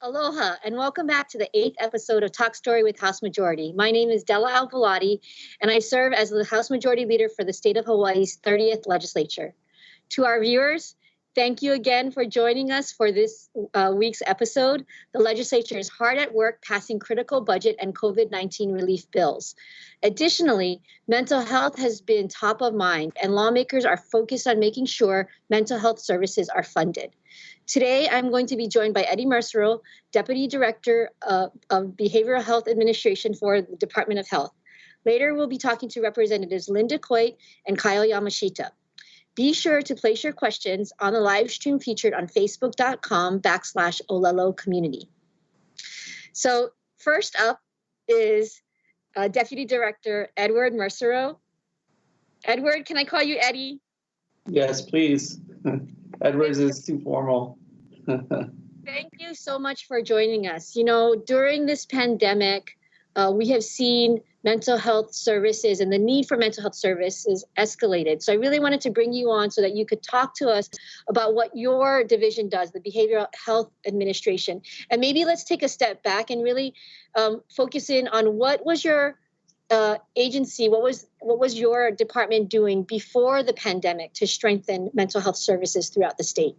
Aloha, and welcome back to the 8th episode of Talk Story with House Majority. My name is Della Belatti, and I serve as the House Majority Leader for the state of Hawaii's 30th legislature. To our viewers, thank you again for joining us for this week's episode. The legislature is hard at work passing critical budget and COVID-19 relief bills. Additionally, mental health has been top of mind, and lawmakers are focused on making sure mental health services are funded. Today, I'm going to be joined by Eddie Mersereau, Deputy Director of Behavioral Health Administration for the Department of Health. Later, we'll be talking to Representatives Lynn DeCoite and Kyle Yamashita. Be sure to place your questions on the live stream featured on facebook.com/Olelo Community. So first up is Deputy Director Edward Mersereau. Edward, can I call you Eddie? Yes, please. Edwards is too formal. Thank you so much for joining us. You know, during this pandemic, we have seen mental health services and the need for mental health services escalated. So I really wanted to bring you on so that you could talk to us about what your division does, the Behavioral Health Administration. And maybe let's take a step back and really focus in on what was your agency, what was your department doing before the pandemic to strengthen mental health services throughout the state?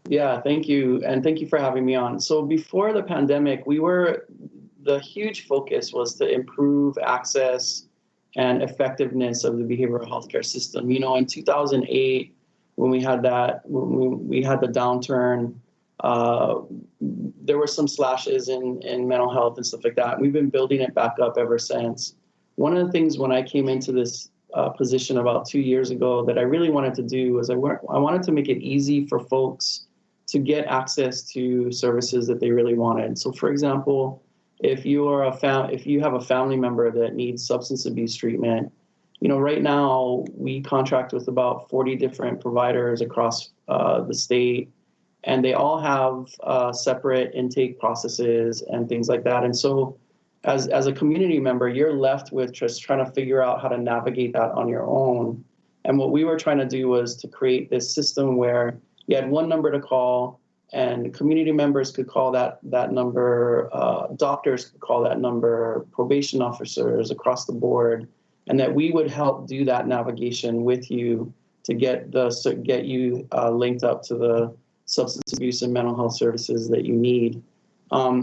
Yeah, thank you. And thank you for having me on. So before the pandemic, the huge focus was to improve access and effectiveness of the behavioral healthcare system. You know, in 2008, when we had the downturn, there were some slashes in mental health and stuff like that. We've been building it back up ever since. One of the things when I came into this position about 2 years ago that I really wanted to do was I wanted to make it easy for folks to get access to services that they really wanted. So, for example, if you have a family member that needs substance abuse treatment, you know, right now we contract with about 40 different providers across the state, and they all have separate intake processes and things like that. And so as a community member, you're left with just trying to figure out how to navigate that on your own. And what we were trying to do was to create this system where you had one number to call, and community members could call that number, doctors could call that number, probation officers across the board, and that we would help do that navigation with you to get you linked up to the substance abuse and mental health services that you need.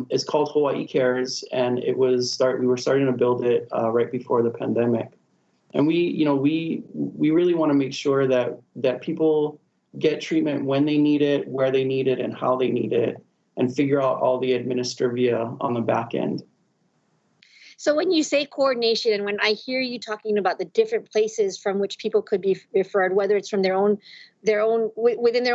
It's called Hawaii Cares, and we were starting to build it right before the pandemic. And we really want to make sure that people get treatment when they need it, where they need it, and how they need it, and figure out all the administrivia on the back end. So when you say coordination, and when I hear you talking about the different places from which people could be referred, whether it's from within their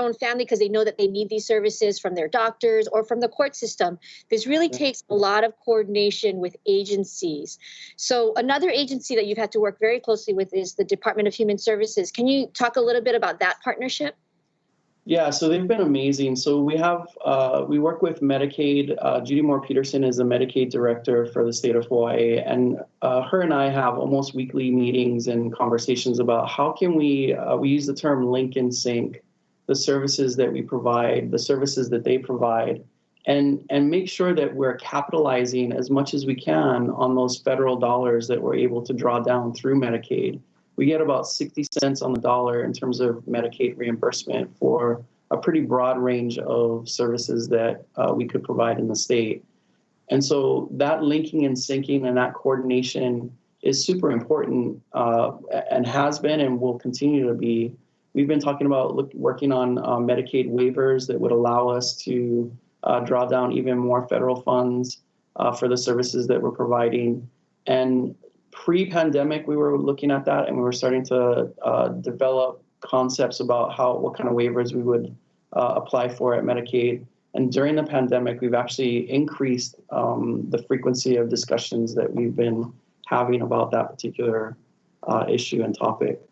own family because they know that they need these services, from their doctors, or from the court system, this really takes a lot of coordination with agencies. So another agency that you've had to work very closely with is the Department of Human Services. Can you talk a little bit about that partnership? Yeah, so they've been amazing. So we work with Medicaid. Judy Moore-Peterson is the Medicaid director for the state of Hawaii, and her and I have almost weekly meetings and conversations about how can we use the term link and sync the services that we provide, the services that they provide, and make sure that we're capitalizing as much as we can on those federal dollars that we're able to draw down through Medicaid. We get about 60 cents on the dollar in terms of Medicaid reimbursement for a pretty broad range of services that we could provide in the state. And so that linking and syncing and that coordination is super important and has been and will continue to be. We've been talking about working on Medicaid waivers that would allow us to draw down even more federal funds for the services that we're providing. And pre-pandemic, we were looking at that, and we were starting to develop concepts about what kind of waivers we would apply for at Medicaid. And during the pandemic, we've actually increased the frequency of discussions that we've been having about that particular issue and topic.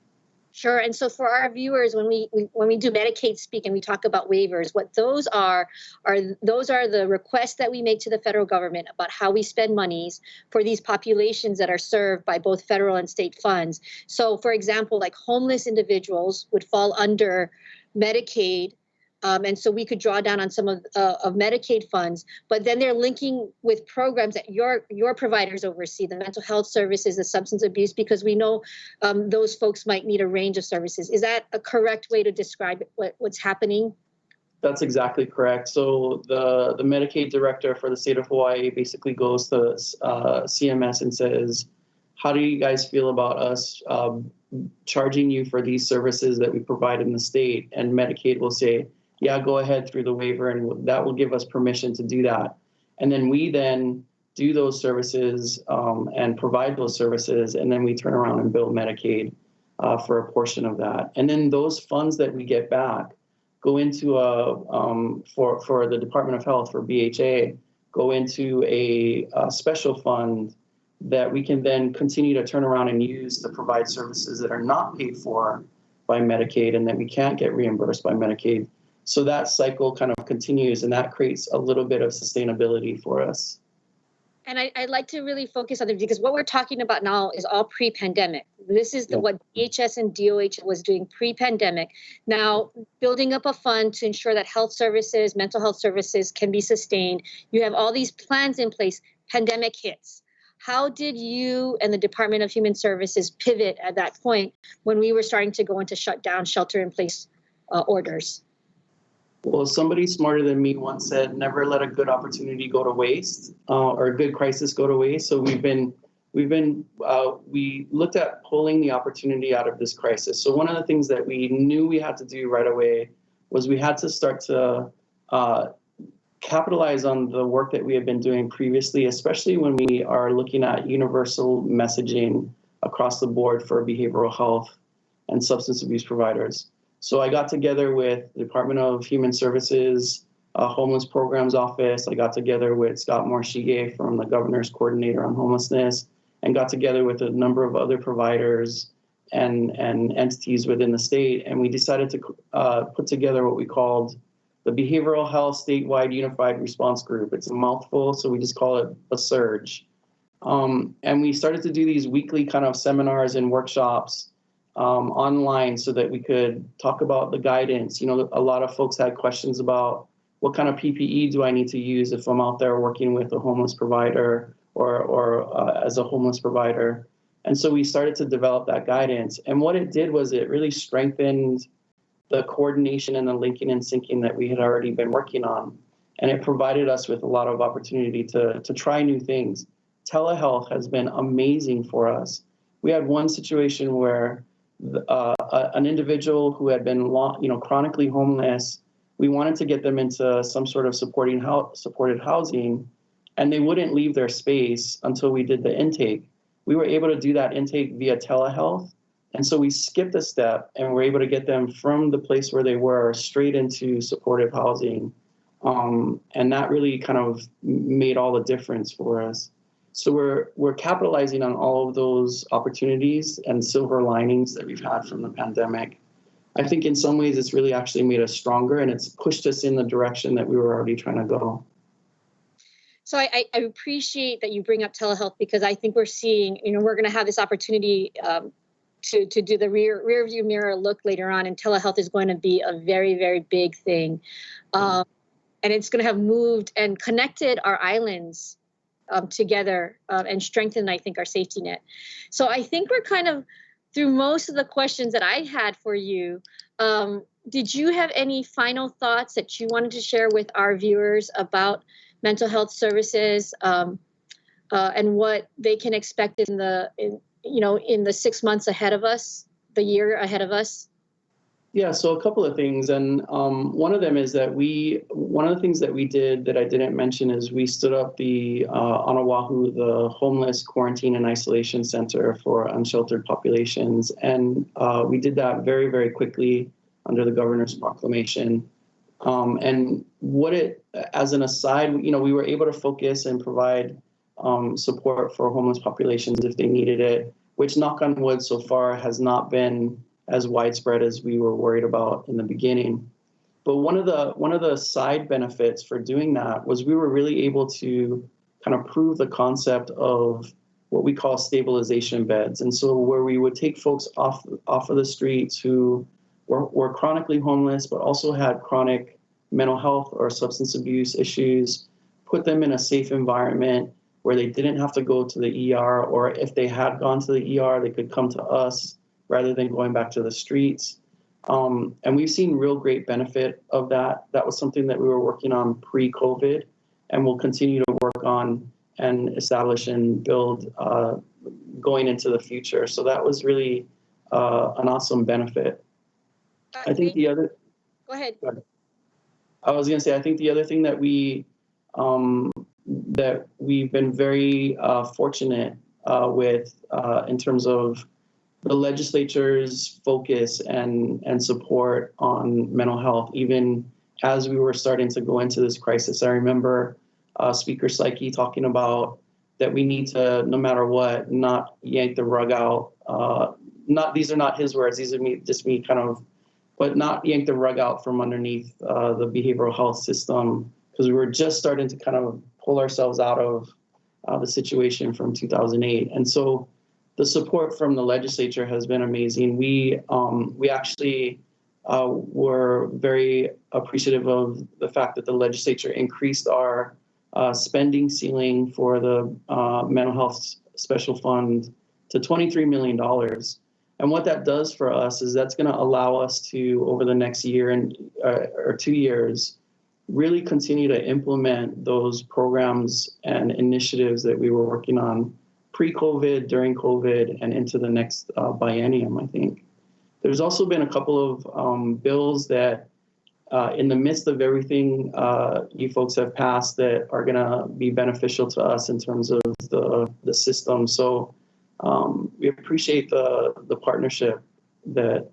Sure. And so for our viewers, when we do Medicaid speak and we talk about waivers, what those are the requests that we make to the federal government about how we spend monies for these populations that are served by both federal and state funds. So, for example, like homeless individuals would fall under Medicaid And so we could draw down on some of Medicaid funds, but then they're linking with programs that your providers oversee, the mental health services, the substance abuse, because we know those folks might need a range of services. Is that a correct way to describe what's happening? That's exactly correct. So the Medicaid director for the state of Hawaii basically goes to CMS and says, how do you guys feel about us charging you for these services that we provide in the state? And Medicaid will say, yeah, go ahead through the waiver, and that will give us permission to do that. And then we then do those services and provide those services, and then we turn around and bill Medicaid for a portion of that. And then those funds that we get back go into for the Department of Health, for BHA, go into a special fund that we can then continue to turn around and use to provide services that are not paid for by Medicaid and that we can't get reimbursed by Medicaid. So that cycle kind of continues, and that creates a little bit of sustainability for us. And I'd like to really focus on it, because what we're talking about now is all pre-pandemic. This is what DHS and DOH was doing pre-pandemic. Now, building up a fund to ensure that health services, mental health services can be sustained. You have all these plans in place. Pandemic hits. How did you and the Department of Human Services pivot at that point when we were starting to go into shutdown, shelter-in-place orders? Well, somebody smarter than me once said, never let a good opportunity go to waste, or a good crisis go to waste. So we looked at pulling the opportunity out of this crisis. So one of the things that we knew we had to do right away was we had to start to capitalize on the work that we had been doing previously, especially when we are looking at universal messaging across the board for behavioral health and substance abuse providers. So I got together with the Department of Human Services, Homeless Programs Office. I got together with Scott Morshige from the Governor's Coordinator on Homelessness, and got together with a number of other providers and entities within the state. And we decided to put together what we called the Behavioral Health Statewide Unified Response Group. It's a mouthful, so we just call it a SURGE. And we started to do these weekly kind of seminars and workshops online so that we could talk about the guidance. You know, a lot of folks had questions about what kind of PPE do I need to use if I'm out there working with a homeless provider or as a homeless provider. And so we started to develop that guidance. And what it did was it really strengthened the coordination and the linking and syncing that we had already been working on. And it provided us with a lot of opportunity to try new things. Telehealth has been amazing for us. We had one situation where an individual who had been chronically homeless, we wanted to get them into some sort of supported housing, and they wouldn't leave their space until we did the intake. We were able to do that intake via telehealth, and so we skipped a step and were able to get them from the place where they were straight into supportive housing, and that really kind of made all the difference for us. So we're capitalizing on all of those opportunities and silver linings that we've had from the pandemic. I think in some ways it's really actually made us stronger, and it's pushed us in the direction that we were already trying to go. So I appreciate that you bring up telehealth, because I think we're seeing, we're going to have this opportunity to do the rear view mirror look later on, and telehealth is going to be a very, very big thing. And it's going to have moved and connected our islands together and strengthen, I think, our safety net. So I think we're kind of through most of the questions that I had for you. Did you have any final thoughts that you wanted to share with our viewers about mental health services and what they can expect in the 6 months ahead of us, the year ahead of us? Yeah, so a couple of things, and one of them is that one of the things that we did that I didn't mention is we stood up on Oahu, the Homeless Quarantine and Isolation Center for Unsheltered Populations, and we did that very, very quickly under the Governor's proclamation. And as an aside, we were able to focus and provide support for homeless populations if they needed it, which, knock on wood, so far has not been as widespread as we were worried about in the beginning. But one of the side benefits for doing that was we were really able to kind of prove the concept of what we call stabilization beds. And so where we would take folks off of the streets who were chronically homeless, but also had chronic mental health or substance abuse issues, put them in a safe environment where they didn't have to go to the ER, or if they had gone to the ER, they could come to us rather than going back to the streets. And we've seen real great benefit of that. That was something that we were working on pre-COVID, and we'll continue to work on and establish and build going into the future. So that was really an awesome benefit. I think the other. Go ahead. I was going to say, I think the other thing that we've been very fortunate with in terms of the legislature's focus and support on mental health, even as we were starting to go into this crisis. I remember Speaker Psyche talking about that we need to, no matter what, not yank the rug out. These are not his words, these are just me kind of, but not yank the rug out from underneath the behavioral health system, because we were just starting to kind of pull ourselves out of the situation from 2008. And so the support from the legislature has been amazing. We actually were very appreciative of the fact that the legislature increased our spending ceiling for the mental health special fund to $23 million. And what that does for us is that's going to allow us to, over the next year or 2 years, really continue to implement those programs and initiatives that we were working on pre-COVID, during COVID, and into the next biennium, I think. There's also been a couple of bills that, in the midst of everything you folks have passed, that are going to be beneficial to us in terms of the system. So we appreciate the partnership that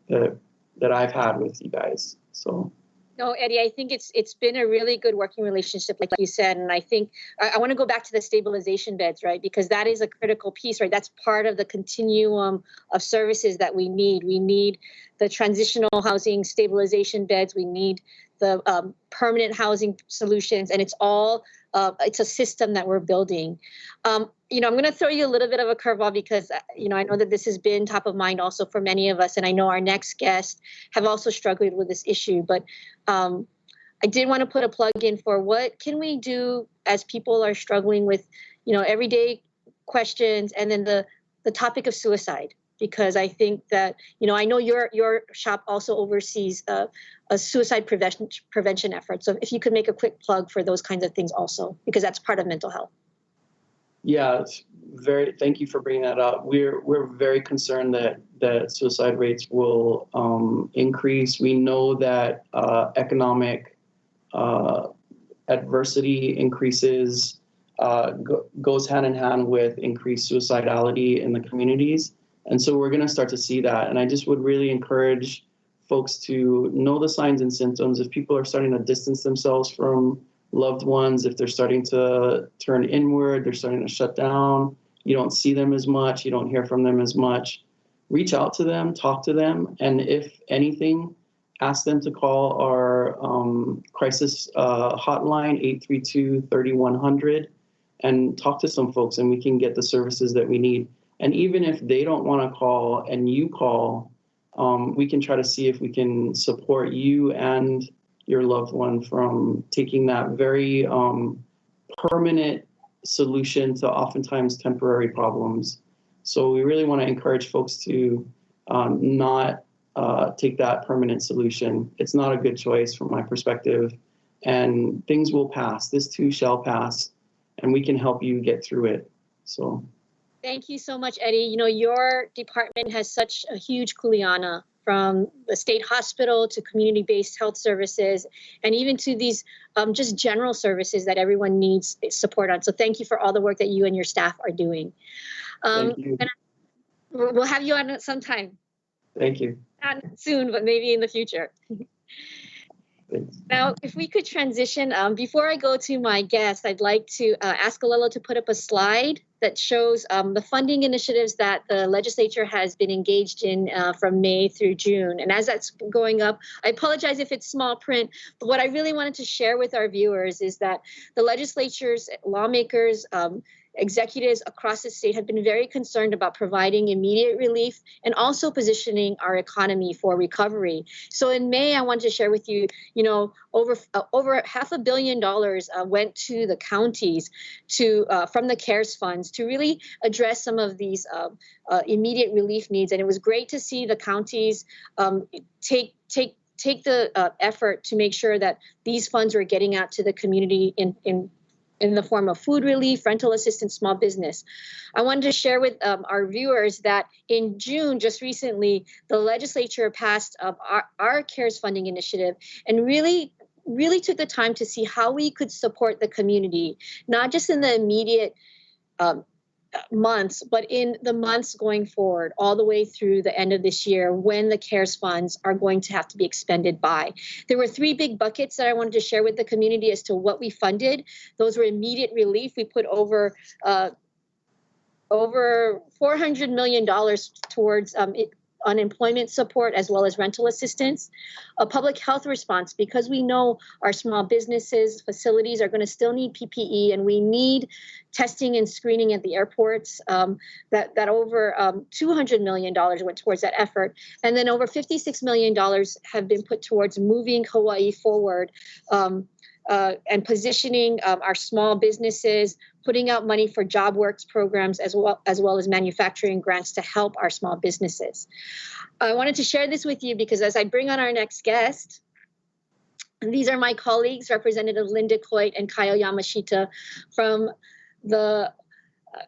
I've had with you guys. So. No, Eddie, I think it's been a really good working relationship, like you said. And I think I want to go back to the stabilization beds, right? Because that is a critical piece, right? That's part of the continuum of services that we need. We need the transitional housing stabilization beds. We need the permanent housing solutions. And it's all, it's a system that we're building. I'm going to throw you a little bit of a curveball because, I know that this has been top of mind also for many of us. And I know our next guests have also struggled with this issue. But I did want to put a plug in for what can we do as people are struggling with, everyday questions, and then the topic of suicide. Because I think that, I know your shop also oversees a suicide prevention effort. So if you could make a quick plug for those kinds of things also, because that's part of mental health. Yeah, thank you for bringing that up. We're very concerned that suicide rates will increase. We know that economic adversity increases, goes hand in hand with increased suicidality in the communities. And so we're going to start to see that. And I just would really encourage folks to know the signs and symptoms. If people are starting to distance themselves from loved ones, if they're starting to turn inward, they're starting to shut down, you don't see them as much, you don't hear from them as much, reach out to them, talk to them. And if anything, ask them to call our crisis hotline, 832-3100, and talk to some folks, and we can get the services that we need. And even if they don't want to call and you call, we can try to see if we can support you and your loved one from taking that very permanent solution to oftentimes temporary problems. So we really want to encourage folks to not take that permanent solution. It's not a good choice from my perspective, and things will pass. This too shall pass, and we can help you get through it. So. Thank you so much, Eddie. Your department has such a huge kuleana, from the state hospital to community-based health services, and even to these just general services that everyone needs support on. So thank you for all the work that you and your staff are doing. Thank you. And we'll have you on sometime. Thank you. Not soon, but maybe in the future. Thanks. Now, if we could transition, before I go to my guest, I'd like to ask Alelo to put up a slide that shows the funding initiatives that the legislature has been engaged in from May through June. And as that's going up, I apologize if it's small print, but what I really wanted to share with our viewers is that the legislature's lawmakers, executives across the state have been very concerned about providing immediate relief and also positioning our economy for recovery. So in May, I wanted to share with you, over $500 million went to the counties from the CARES funds to really address some of these immediate relief needs. And it was great to see the counties take the effort to make sure that these funds were getting out to the community in the form of food relief, rental assistance, small business. I wanted to share with our viewers that in June, just recently, the legislature passed our CARES funding initiative and really took the time to see how we could support the community, not just in the immediate months, but in the months going forward, all the way through the end of this year, when the CARES funds are going to have to be expended by. There were three big buckets that I wanted to share with the community as to what we funded. Those were immediate relief. We put over $400 million towards unemployment support as well as rental assistance, a public health response, because we know our small businesses, facilities are going to still need PPE, and we need testing and screening at the airports. That over $200 million went towards that effort. And then over $56 million have been put towards moving Hawaii forward and positioning our small businesses, putting out money for job works programs as well as manufacturing grants to help our small businesses. I wanted to share this with you because as I bring on our next guest, and these are my colleagues, Representative Lynn DeCoite and Kyle Yamashita from the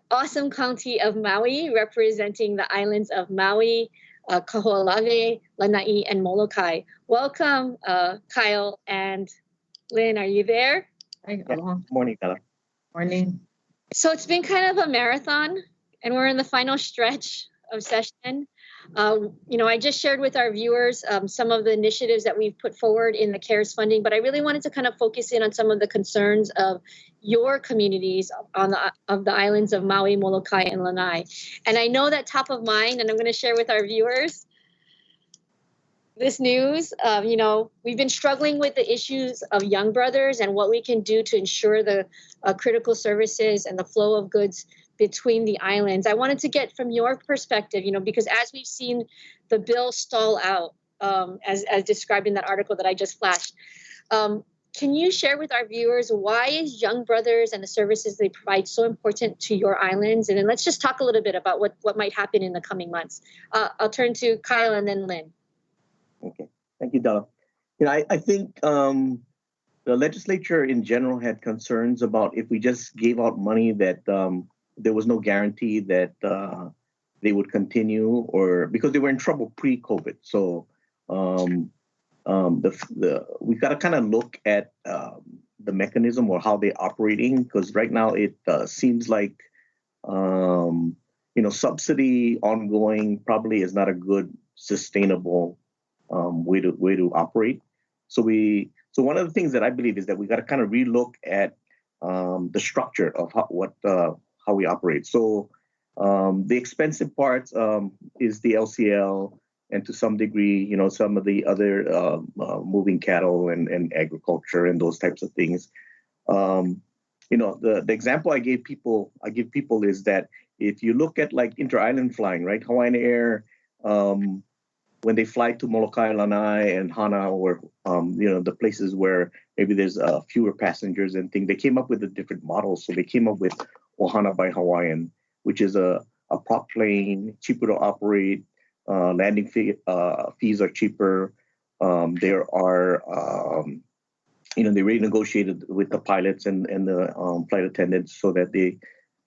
awesome county of Maui, representing the islands of Maui, Kaho'olawe, Lanai, and Molokai. Welcome, Kyle and Lynn, are you there? Hi, morning, Della. Morning. So it's been kind of a marathon, and we're in the final stretch of session. I just shared with our viewers some of the initiatives that we've put forward in the CARES funding, but I really wanted to kind of focus in on some of the concerns of your communities of the islands of Maui, Molokai, and Lanai. And I know that top of mind, and I'm going to share with our viewers this news. We've been struggling with the issues of young brothers and what we can do to ensure the critical services and the flow of goods between the islands. I wanted to get from your perspective, because as we've seen the bill stall out, as described in that article that I just flashed, can you share with our viewers why is Young Brothers and the services they provide so important to your islands? And then let's just talk a little bit about what might happen in the coming months. I'll turn to Kyle and then Lynn. Okay, thank you, Della. I think the legislature in general had concerns about if we just gave out money that there was no guarantee that they would continue, or because they were in trouble pre-COVID. So we've got to kind of look at the mechanism or how they're operating, because right now it seems like subsidy ongoing probably is not a good sustainable way to operate. So one of the things that I believe is that we got to kind of relook at the structure of how we operate. So the expensive part is the LCL, and to some degree, some of the other moving cattle and agriculture and those types of things. The example I give people is that if you look at like inter-island flying, right, Hawaiian Air, when they fly to Molokai, Lanai, and Hana, or the places where maybe there's fewer passengers and things, they came up with a different model. So they came up with Ohana by Hawaiian, which is a prop plane, cheaper to operate. Landing fees are cheaper. There are, they renegotiated with the pilots and the flight attendants so that they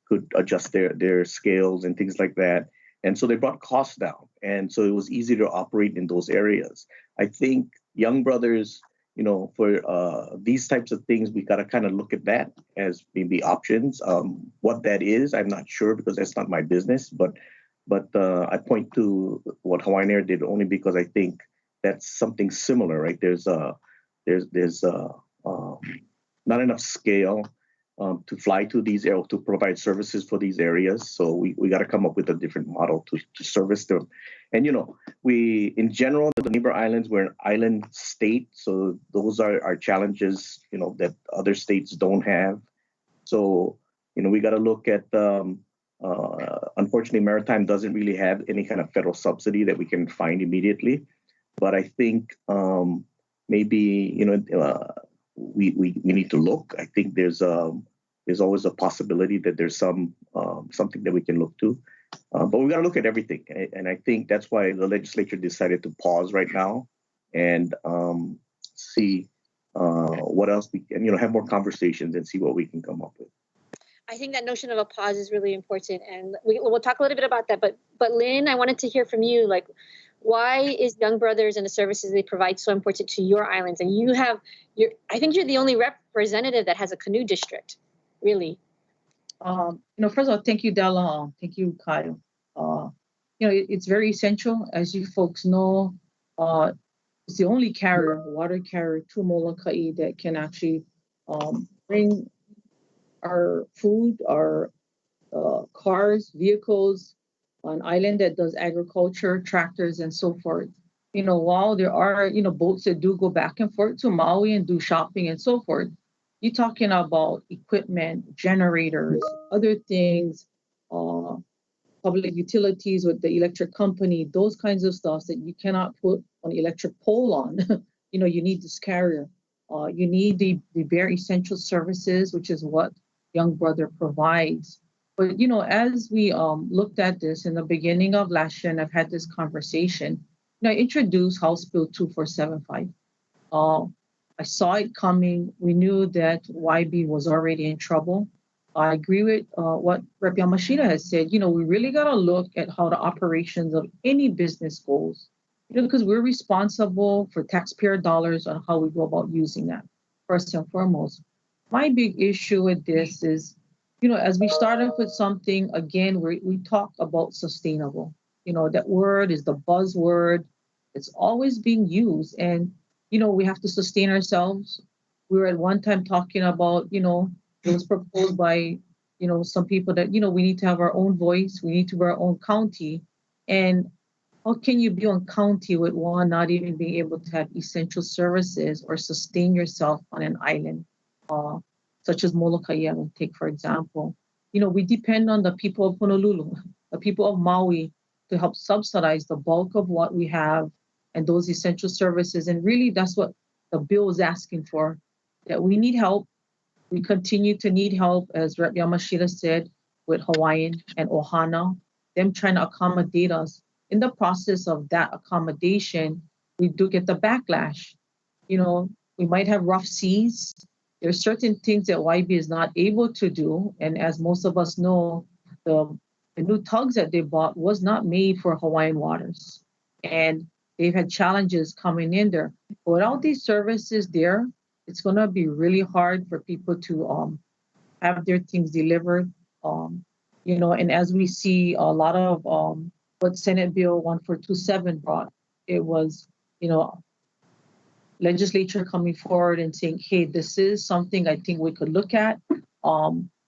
could adjust their scales and things like that. And so they brought costs down. And so it was easier to operate in those areas. I think Young Brothers, for these types of things, we got to kind of look at that as maybe options. What that is, I'm not sure, because that's not my business. But I point to what Hawaiian Air did only because I think that's something similar, right? There's not enough scale. to fly to these areas, to provide services for these areas. So we got to come up with a different model to service them. And, we, in general, the neighbor islands, we're an island state. So those are our challenges, that other states don't have. So, we got to look at, unfortunately, Maritime doesn't really have any kind of federal subsidy that we can find immediately. But I think maybe, we need to look. I think there's always a possibility that there's something that we can look to. But we got to look at everything. And I think that's why the legislature decided to pause right now and see what else we can, have more conversations and see what we can come up with. I think that notion of a pause is really important, and we'll talk a little bit about that. But Lynn, I wanted to hear from you, like, why is Young Brothers and the services they provide so important to your islands? And I think you're the only representative that has a canoe district, really. First of all, thank you, Della. Thank you, Kyle. It's very essential, as you folks know. It's the only water carrier to Molokai that can actually bring our food, our cars, vehicles, an island that does agriculture, tractors, and so forth. While there are, boats that do go back and forth to Maui and do shopping and so forth, you're talking about equipment, generators, other things, public utilities with the electric company, those kinds of stuff that you cannot put an electric pole on. You need this carrier. You need the bare essential services, which is what Young Brother provides. But, as we looked at this in the beginning of last year, and I've had this conversation, I introduced House Bill 2475. I saw it coming. We knew that YB was already in trouble. I agree with what Rep. Yamashita has said. We really got to look at how the operations of any business goes, because we're responsible for taxpayer dollars on how we go about using that, first and foremost. My big issue with this is, as we start off with something, again, we talk about sustainable. That word is the buzzword. It's always being used. And, we have to sustain ourselves. We were at one time talking about, it was proposed by, some people that, we need to have our own voice. We need to be our own county. And how can you be on county with one not even being able to have essential services or sustain yourself on an island, such as Molokai, I would take, for example. We depend on the people of Honolulu, the people of Maui, to help subsidize the bulk of what we have and those essential services. And really, that's what the bill is asking for, that we need help. We continue to need help, as Rep. Yamashita said, with Hawaiian and Ohana, them trying to accommodate us. In the process of that accommodation, we do get the backlash. We might have rough seas. There are certain things that YB is not able to do. And as most of us know, the new tugs that they bought was not made for Hawaiian waters. And they've had challenges coming in there. But without these services there, it's going to be really hard for people to have their things delivered. And as we see a lot of what Senate Bill 1427 brought, it was, legislature coming forward and saying, hey, this is something I think we could look at.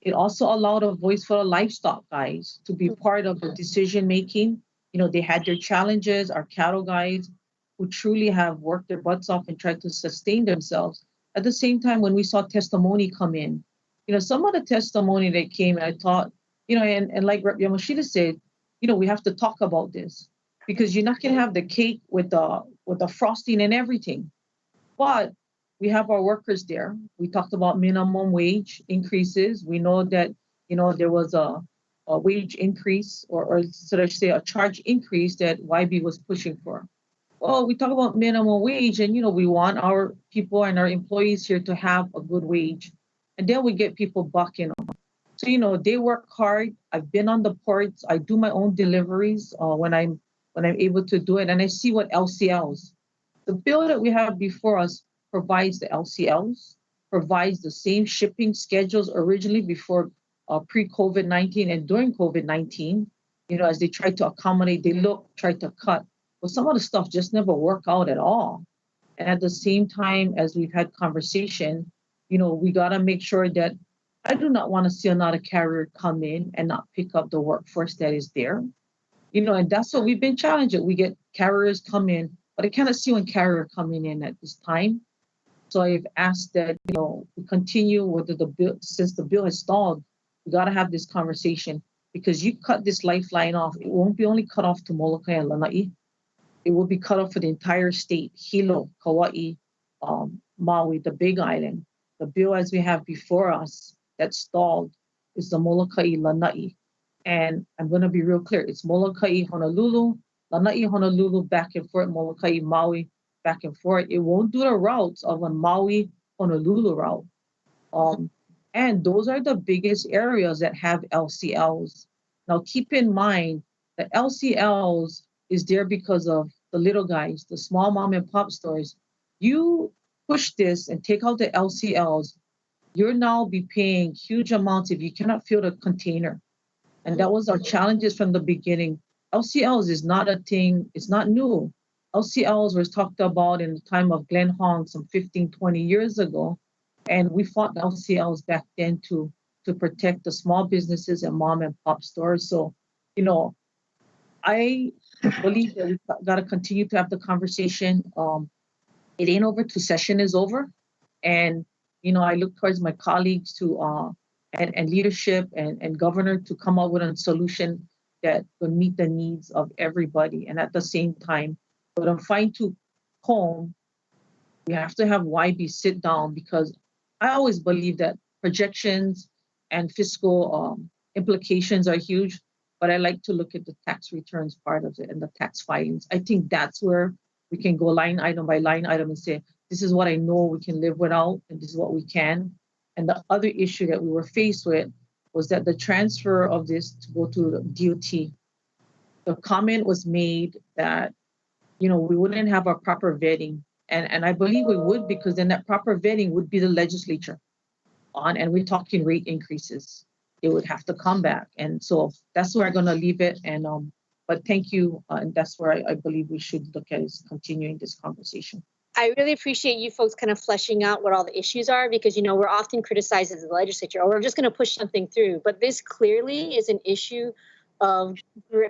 It also allowed a voice for the livestock guys to be part of the decision making. They had their challenges, our cattle guys who truly have worked their butts off and tried to sustain themselves. At the same time, when we saw testimony come in, some of the testimony that came, and I thought, and like Rep. Yamashita said, we have to talk about this, because you're not going to have the cake with the frosting and everything. But we have our workers there. We talked about minimum wage increases. We know that, there was a wage increase, or should I say a charge increase that YB was pushing for. Well, we talk about minimum wage, and, we want our people and our employees here to have a good wage. And then we get people bucking them. So, they work hard. I've been on the ports. I do my own deliveries when I'm able to do it. And I see what LCLs. The bill that we have before us provides the LCLs, provides the same shipping schedules originally before pre-COVID-19 and during COVID-19, as they try to accommodate, try to cut. But some of the stuff just never work out at all. And at the same time, as we've had conversation, we got to make sure that I do not want to see another carrier come in and not pick up the workforce that is there. And that's what we've been challenging. We get carriers come in, but I cannot see one carrier coming in at this time. So I've asked that, we continue with the bill. Since the bill has stalled, we got to have this conversation, because you cut this lifeline off. It won't be only cut off to Molokai and Lanai. It will be cut off for the entire state, Hilo, Kauai, Maui, the Big Island. The bill as we have before us that stalled is the Molokai, Lanai. And I'm going to be real clear. It's Molokai, Honolulu, Lanai, Honolulu, back and forth, Molokai, Maui, back and forth. It won't do the routes of a Maui, Honolulu route. And those are the biggest areas that have LCLs. Now, keep in mind that LCLs is there because of the little guys, the small mom and pop stores. You push this and take out the LCLs, you'll now be paying huge amounts if you cannot fill the container. And that was our challenges from the beginning. LCLs is not a thing, it's not new. LCLs was talked about in the time of Glenn Hong some 15, 20 years ago. And we fought LCLs back then to protect the small businesses and mom and pop stores. So, I believe that we got to continue to have the conversation. It ain't over till session is over. And, I look towards my colleagues to and leadership and governor to come up with a solution that will meet the needs of everybody. And at the same time, but I'm fine to home, we have to have YB sit down, because I always believe that projections and fiscal implications are huge, but I like to look at the tax returns part of it and the tax filings. I think that's where we can go line item by line item and say, this is what I know we can live without, and this is what we can. And the other issue that we were faced with was that the transfer of this to go to the DOT, the comment was made that, we wouldn't have a proper vetting. And I believe we would, because then that proper vetting would be the legislature and we're talking rate increases. It would have to come back. And so that's where I'm going to leave it. And but thank you. And that's where I believe we should look at, is continuing this conversation. I really appreciate you folks kind of fleshing out what all the issues are, because, we're often criticized as the legislature, or we're just going to push something through. But this clearly is an issue of,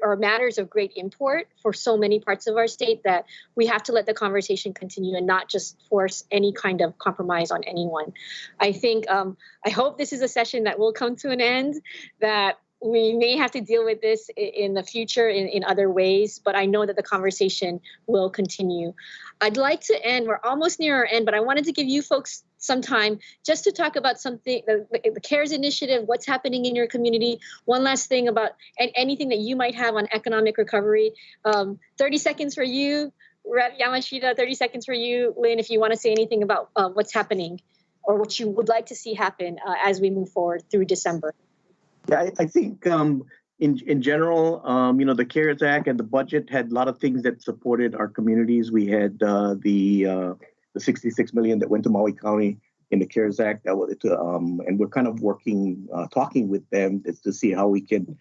or matters of great import for so many parts of our state, that we have to let the conversation continue and not just force any kind of compromise on anyone. I think, I hope this is a session that will come to an end, that we may have to deal with this in the future in other ways, but I know that the conversation will continue. I'd like to end, we're almost near our end, but I wanted to give you folks some time just to talk about something, the CARES initiative, what's happening in your community. One last thing about anything that you might have on economic recovery. 30 seconds for you, Rep. Yamashita, 30 seconds for you, Lynn, if you want to say anything about what's happening or what you would like to see happen as we move forward through December. Yeah, I think in general, the CARES Act and the budget had a lot of things that supported our communities. We had the $66 million that went to Maui County in the CARES Act, and we're kind of talking with them to see how we can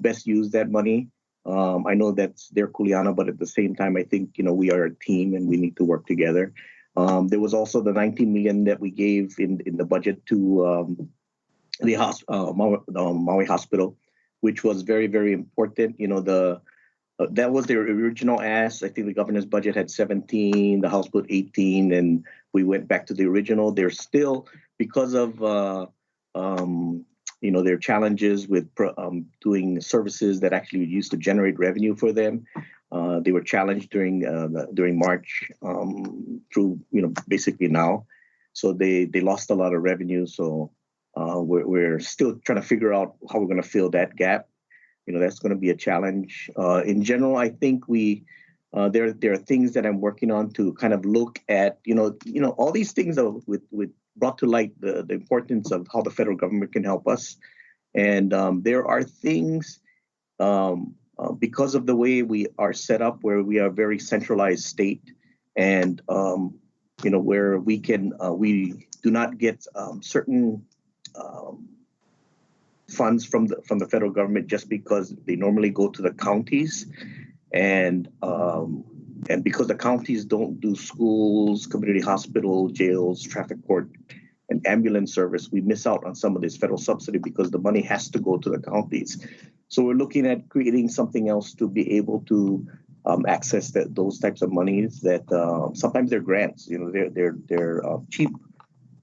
best use that money. I know that's their kuleana, but at the same time, I think we are a team and we need to work together. There was also the $19 million that we gave in the budget to the Maui Hospital, which was very, very important. That was their original ask. I think the governor's budget had 17, the House put 18, and we went back to the original. They're still, because of their challenges with doing services that actually used to generate revenue for them. They were challenged during March through basically now, so they lost a lot of revenue. So we're still trying to figure out how we're going to fill that gap. That's going to be a challenge. In general, I think there are things that I'm working on to kind of look at, all these things with brought to light the importance of how the federal government can help us. And there are things because of the way we are set up, where we are a very centralized state, and where we do not get certain funds from the federal government, just because they normally go to the counties, and because the counties don't do schools, community hospital, jails, traffic court, an ambulance service, we miss out on some of this federal subsidy because the money has to go to the counties. So we're looking at creating something else to be able to access those types of monies that sometimes they're grants. They're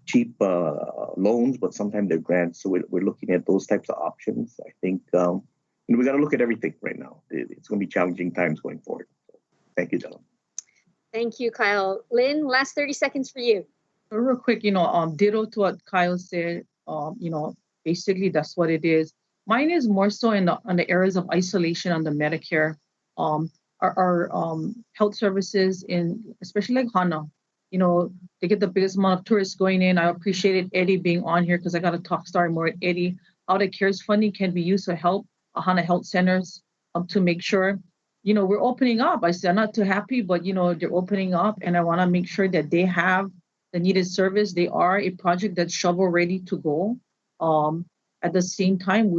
cheap loans, but sometimes they're grants. So we're looking at those types of options. I think we got to look at everything right now. It's going to be challenging times going forward. So, thank you, Della. Thank you, Kyle. Lynn, last 30 seconds for you. Real quick, ditto to what Kyle said. Basically that's what it is. Mine is more so on the areas of isolation on the Medicare. Our health services especially like Hana, they get the biggest amount of tourists going in. I appreciated Eddie being on here because I got to talk story more with Eddie. How the CARES funding can be used to help Hana health centers to make sure, we're opening up. I said I'm not too happy, but they're opening up, and I want to make sure that they have the needed service. They are a project that's shovel ready to go. At the same time,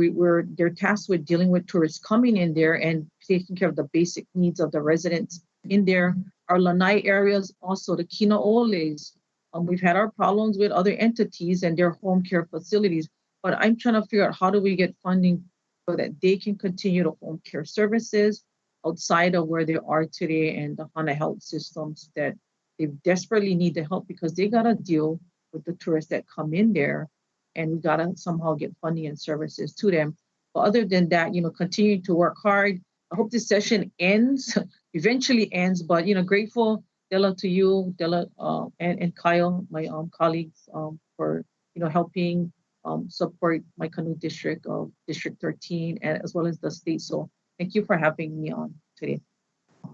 they're tasked with dealing with tourists coming in there and taking care of the basic needs of the residents in there. Our Lanai areas, also the Kinaoles. We've had our problems with other entities and their home care facilities, but I'm trying to figure out how do we get funding so that they can continue the home care services outside of where they are today and the Hana health systems that they desperately need the help because they got to deal with the tourists that come in there, and we got to somehow get funding and services to them. But other than that, continue to work hard. I hope this session eventually ends, but, grateful, Della, to you, Della, and Kyle, my colleagues, for, helping support my Canoe district of District 13, and as well as the state. So thank you for having me on today.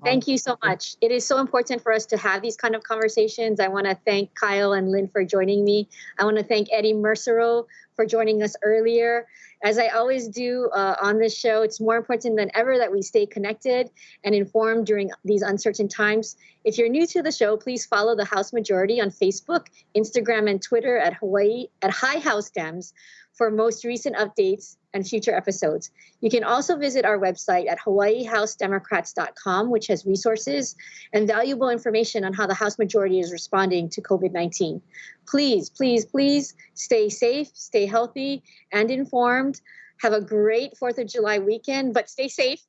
Thank you so much. It is so important for us to have these kind of conversations. I want to thank Kyle and Lynn for joining me. I want to thank Eddie Mersereau for joining us earlier. As I always do on this show, it's more important than ever that we stay connected and informed during these uncertain times. If you're new to the show, please follow the House Majority on Facebook, Instagram, and Twitter at High House Dems for most recent updates and future episodes. You can also visit our website at hawaiihousedemocrats.com, which has resources and valuable information on how the House Majority is responding to COVID-19. Please, please, please stay safe, stay healthy and informed. Have a great 4th of July weekend, but stay safe.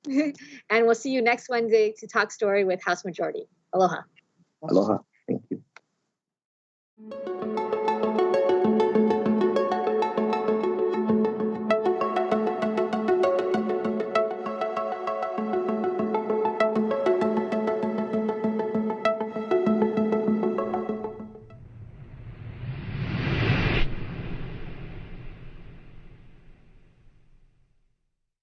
And we'll see you next Wednesday to talk story with House Majority. Aloha. Aloha.